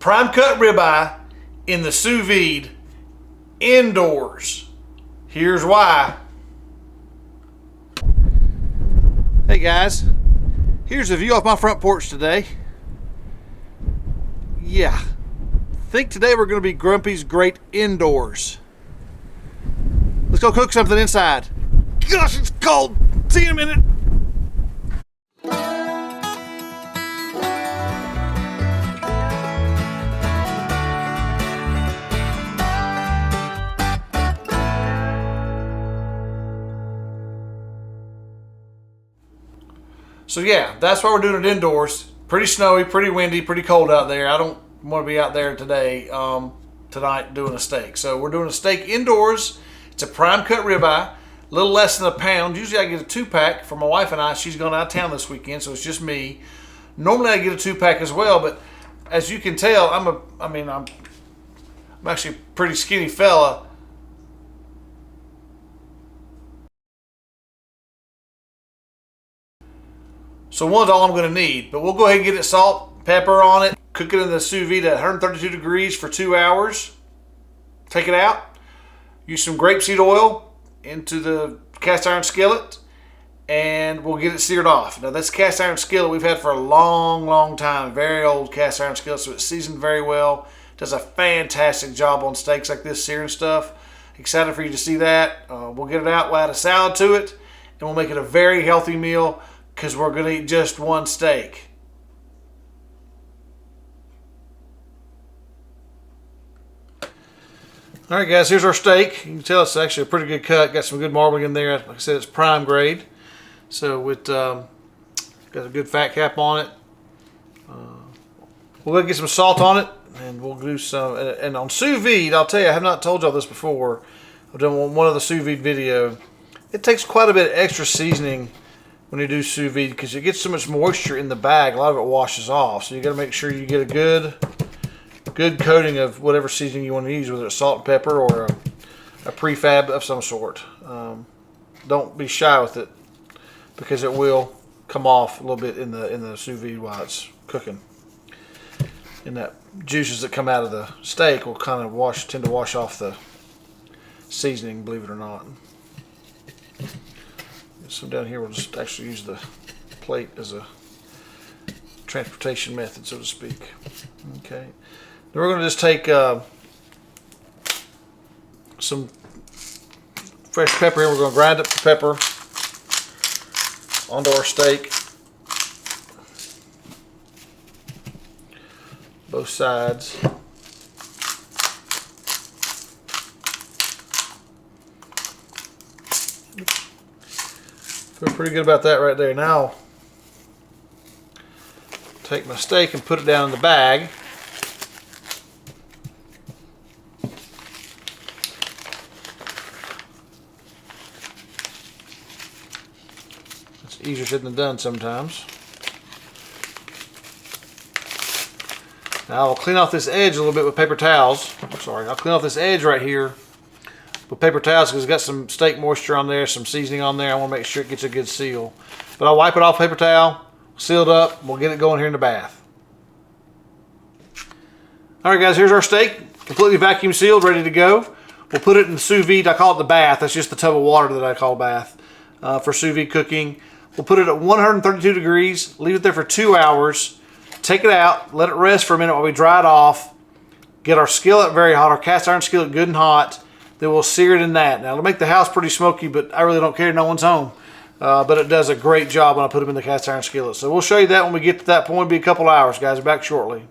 prime cut ribeye in the sous vide indoors. Here's why. Hey guys, here's a view off my front porch today. Yeah, I think today we're going to be Grumpy's Great Indoors. Let's go cook something inside. Gosh, it's cold. See you in a minute. So yeah, that's why we're doing it indoors. Pretty snowy, pretty windy, pretty cold out there. I don't want to be out there today, tonight doing a steak. So we're doing a steak indoors. It's a prime cut ribeye, a little less than a pound. Usually I get a 2-pack for my wife and I. She's going out of town this weekend, so it's just me. Normally I get a 2-pack as well, but as you can tell, I'm actually a pretty skinny fella. So one's all I'm going to need, but we'll go ahead and get it salt, pepper on it, cook it in the sous vide at 132 degrees for 2 hours. Take it out, use some grapeseed oil into the cast iron skillet, and we'll get it seared off. Now this cast iron skillet we've had for a long time, very old cast iron skillet, so it's seasoned very well. Does a fantastic job on steaks like this, searing stuff. Excited for you to see that. We'll get it out, we'll add a salad to it, and we'll make it a very healthy meal, because we're going to eat just one steak. Alright guys, here's our steak. You can tell it's actually a pretty good cut. Got some good marbling in there. Like I said, it's prime grade. So it got a good fat cap on it. We'll go get some salt on it, and we'll do some. And on sous vide, I'll tell you, I have not told y'all this before. I've done one of the sous vide video. It takes quite a bit of extra seasoning when you do sous vide, because it gets so much moisture in the bag, a lot of it washes off. So you got to make sure you get a good coating of whatever seasoning you want to use, whether it's salt and pepper or a prefab of some sort. Don't be shy with it, because it will come off a little bit in the sous vide while it's cooking. And that juices that come out of the steak will kind of tend to wash off the seasoning, believe it or not. So down here we'll just actually use the plate as a transportation method, so to speak. Okay. Then we're going to just take some fresh pepper here. We're going to grind up the pepper onto our steak. Both sides. Feel pretty good about that right there. Now, take my steak and put it down in the bag. It's easier said than done sometimes. Now I'll clean off this edge a little bit with paper towels. I'll clean off this edge right here with paper towels, because it's got some steak moisture on there, some seasoning on there. I want to make sure it gets a good seal. But I'll wipe it off paper towel, seal it up, we'll get it going here in the bath. Alright guys, here's our steak, completely vacuum sealed, ready to go. We'll put it in the sous vide. I call it the bath. That's just the tub of water that I call bath for sous vide cooking. We'll put it at 132 degrees, leave it there for 2 hours, take it out, let it rest for a minute while we dry it off, get our skillet very hot, our cast iron skillet good and hot. Then we'll sear it in that. Now it'll make the house pretty smoky, but I really don't care. No one's home. But it does a great job when I put them in the cast iron skillet. So we'll show you that when we get to that point. It'll be a couple hours, guys. We're back shortly.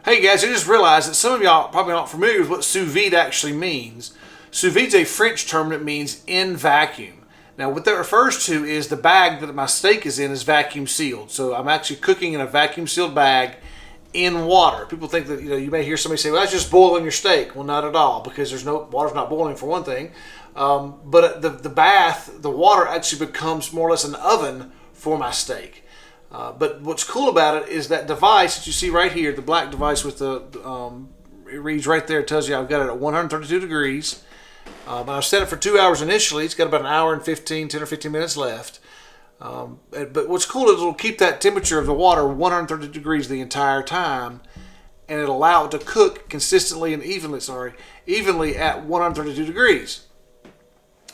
Hey guys, I just realized that some of y'all probably not familiar with what sous vide actually means. Sous vide is a French term that means in vacuum. Now what that refers to is the bag that my steak is in is vacuum sealed. So I'm actually cooking in a vacuum sealed bag in water. People think that, you may hear somebody say, well, that's just boiling your steak. Well, not at all, because water's not boiling for one thing. But the water actually becomes more or less an oven for my steak. But what's cool about it is that device that you see right here, the black device with the, it reads right there, it tells you I've got it at 132 degrees. I've set it for 2 hours initially. It's got about an hour and 10 or 15 minutes left. But what's cool is it'll keep that temperature of the water 130 degrees the entire time, and it'll allow it to cook consistently and evenly at 132 degrees.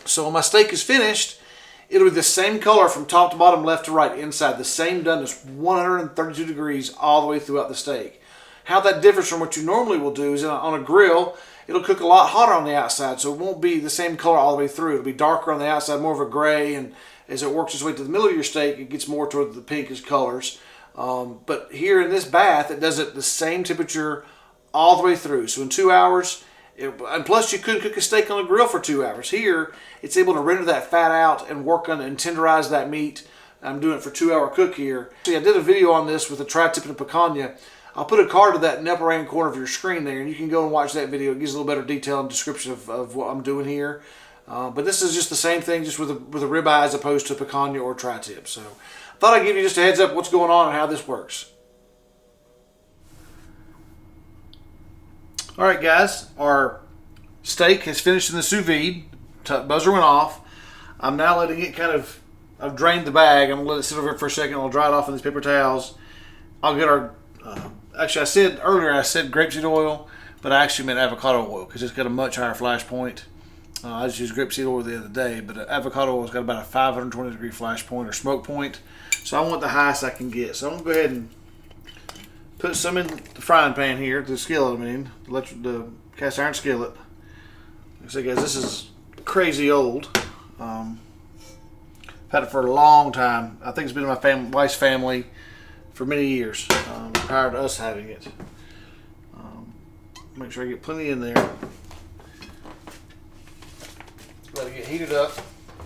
So when my steak is finished, it'll be the same color from top to bottom, left to right, inside. The same doneness, 132 degrees all the way throughout the steak. How that differs from what you normally will do is on a grill, it'll cook a lot hotter on the outside, so it won't be the same color all the way through. It'll be darker on the outside, more of a gray, and as it works its way to the middle of your steak, it gets more toward the pinkish colors. But here in this bath, it does it the same temperature all the way through. So in 2 hours, and plus you couldn't cook a steak on a grill for 2 hours. Here, it's able to render that fat out and work on and tenderize that meat. I'm doing it for 2-hour cook here. See, I did a video on this with a tri-tip and a picanha. I'll put a card to that in the upper right corner of your screen there, and you can go and watch that video. It gives a little better detail and description of what I'm doing here. But this is just the same thing, just with a ribeye as opposed to a picanha or tri-tip. So I thought I'd give you just a heads up what's going on and how this works. All right, guys, our steak has finished in the sous vide. Buzzer went off. I'm now letting it I've drained the bag. I'm gonna let it sit over it for a second. I'll dry it off in these paper towels. I'll get our, actually I said earlier grapeseed oil, but I actually meant avocado oil because it's got a much higher flash point. I just used grapeseed oil the other day, but avocado oil's got about a 520 degree flash point or smoke point. So I want the highest I can get. So I'm gonna go ahead and put some in the frying pan here, the skillet, the cast iron skillet. Like I say, guys, this is crazy old. I've had it for a long time. I think it's been in my wife's family for many years, prior to us having it. Make sure I get plenty in there. Let it get heated up.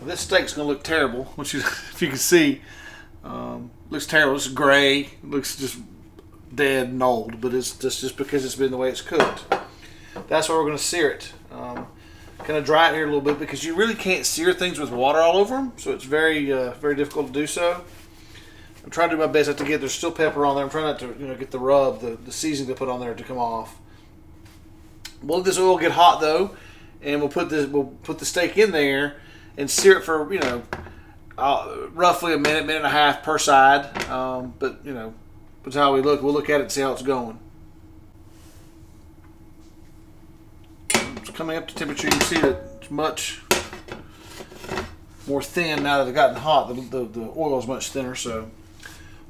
This steak's gonna look terrible, which is, if you can see, looks terrible. It's gray. It looks just dead and old, but it's just because it's been the way it's cooked. That's why we're gonna sear it. Kind of dry it here a little bit because you really can't sear things with water all over them, so it's very very difficult to do so. I'm trying to do my best not to get, there's still pepper on there. I'm trying not to get the rub, the seasoning to put on there to come off. We'll let this oil get hot though, and we'll put the steak in there and sear it for roughly a minute and a half per side. But that's how we look. We'll look at it and see how it's going. It's coming up to temperature. You can see that it's much more thin now that it's gotten hot. The oil is much thinner, so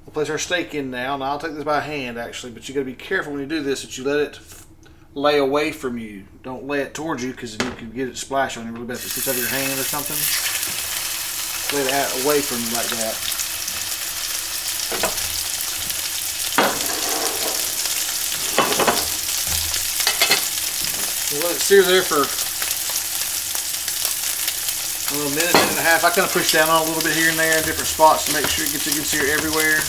we'll place our steak in now. Now I'll take this by hand actually, but you got to be careful when you do this that you let it lay away from you. Don't lay it towards you because you can get it splash on you really bad. If it sticks out of your hand or something, lay it away from you like that. We'll let it sear there for a minute and a half. I kind of push down on it a little bit here and there in different spots to make sure it gets a good sear everywhere.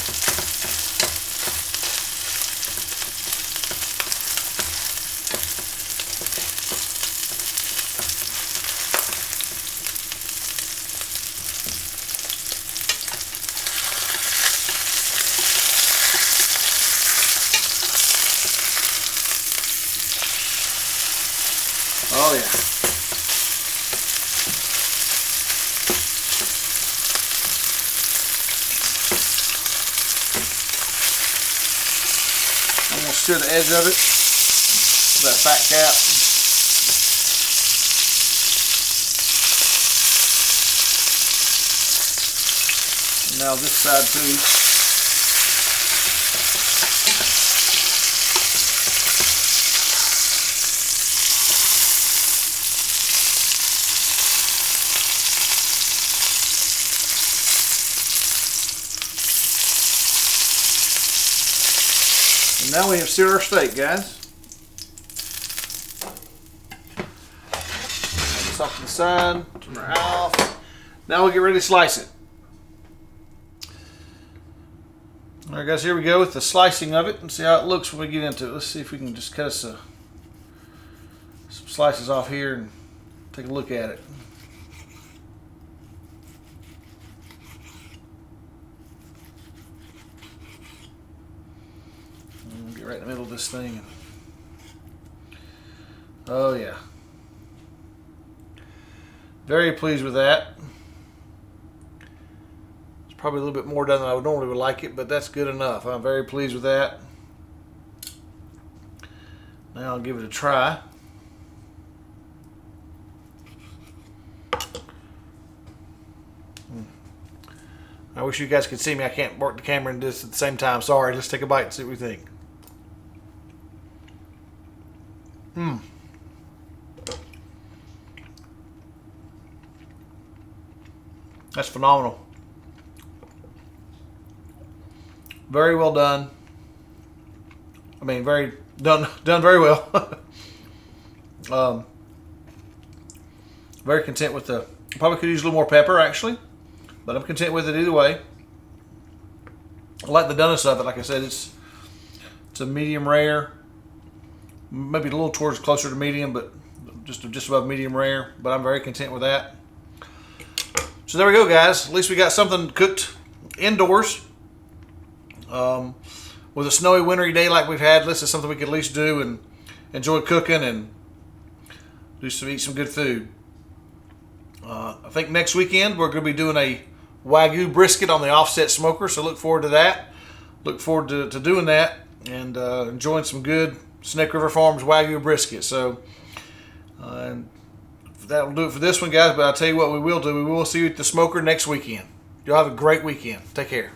Oh yeah. I'm going to sear the edge of it, that fat cap. And now this side too. And now we have seared our steak, guys. This off to the side, turn her off. Now we'll get ready to slice it. All right, guys, here we go with the slicing of it and see how it looks when we get into it. Let's see if we can just cut us some slices off here and take a look at it. Get right in the middle of this thing. Oh yeah. Very pleased with that. It's Probably a little bit more done than I would normally like it, but that's good enough. I'm very pleased with that. Now I'll give it a try. I wish you guys could see me. I can't work the camera and do this at the same time. Sorry. Let's take a bite and see what we think. That's phenomenal. Very well done. I mean, very done very well. Very content with the. Probably could use a little more pepper actually, but I'm content with it either way. I like the doneness of it. Like I said, it's a medium rare, maybe a little towards closer to medium, but just above medium rare. But I'm very content with that. So there we go, guys. At least we got something cooked indoors. With a snowy, wintry day like we've had, this is something we could at least do and enjoy cooking and eat some good food. I think next weekend we're going to be doing a Wagyu brisket on the offset smoker, so look forward to that. Look forward to doing that and enjoying some good Snake River Farms Wagyu brisket. So that'll do it for this one, guys. But I'll tell you what we will do. We will see you at the smoker next weekend. Y'all have a great weekend. Take care.